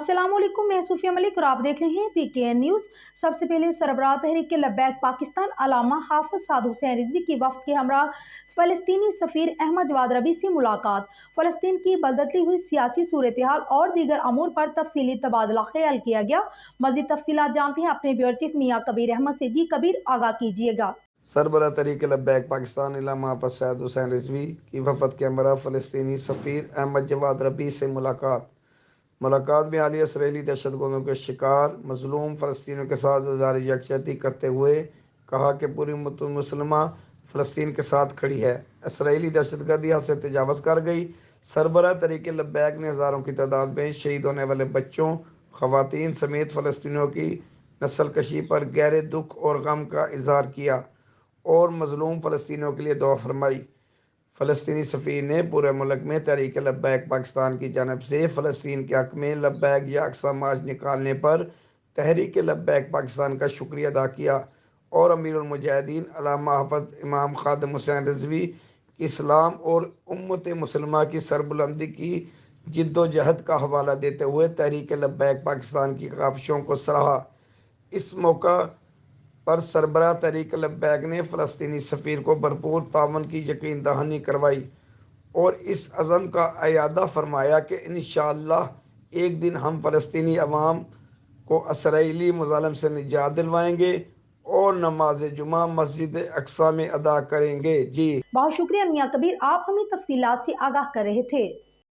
अस्सलाम वालेकुम, मैं सूफिया मलिक और आप देख रहे हैं PKN न्यूज़। सबसे पहले सरबराह तहरीक लब्बैक पाकिस्तान अल्लामा हाफिज साद हुसैन रिजवी की वफ्द के हमरा फ़लस्तीनी सफ़ीर अहमद जवाद रबी से मुलाकात। फ़लस्तीन की बदलती हुई सियासी सूरत हाल और दीगर अमूर पर तफसीली तबादला ख्याल किया गया। मज़ीद तफसीलात जानते हैं अपने ब्यूरो चीफ मियाँ कबीर अहमद से। जी कबीर, आगाह कीजिएगा। सरबराह तहरीक लब्बैक पाकिस्तान अल्लामा हाफिज साद हुसैन रिजवी की वफ़द के हमरा फ़लस्तीनी सफ़ीर अहमद जवाद रबी से मुलाकात में हालिया इसराइली दहशतगर्दों के शिकार मजलूम फ़लस्तीनियों के साथ इज़हार यकजहती करते हुए कहा कि पूरी उम्मत मुस्लिमा फ़लस्तीन के साथ खड़ी है। इसराइली दहशतगर्दी हद से तजावज़ कर गई। सरबराह तहरीक लब्बैक ने हज़ारों की तादाद में शहीद होने वाले बच्चों, ख़वातीन समेत फ़लस्तीनियों की नस्ल कशी पर गहरे दुख और गम का इज़हार किया और मजलूम फ़लस्तीनियों के लिए दुआ फरमाई। फ़लस्तीनी सफ़ीर ने पूरे मुल्क में तहरीक लब्बैक पाकिस्तान की जानब से फ़लस्तीन के हक़ में लब्बैक या अक्सा मार्च निकालने पर तहरीक लब्बैक पाकिस्तान का शुक्रिया अदा किया और अमीरुल मुजाहिदीन अल्लामा हाफ़िज़ इमाम ख़ादिम हुसैन रिज़वी की इस्लाम और उम्मत मुसलमा की सरबुलंदी की जिद्दोजहद का हवाला देते हुए तहरीक लब्बैक पाकिस्तान की काविशों को सराहा। इस मौका पर सरबराह तहरीक लब्बैक ने फ़लस्तीनी सफ़ीर को भरपूर तावन की यकीन दहानी करवाई और इस अज़म का इयादा फरमाया कि इंशाअल्लाह एक दिन हम फ़लस्तीनी अवाम को इसराइली मुज़ालिम से निजात दिलवाएंगे और नमाज जुमा मस्जिद अक्सा में अदा करेंगे। जी बहुत शुक्रिया मियाँ कबीर, आप हमें तफसीलात से आगाह कर रहे थे।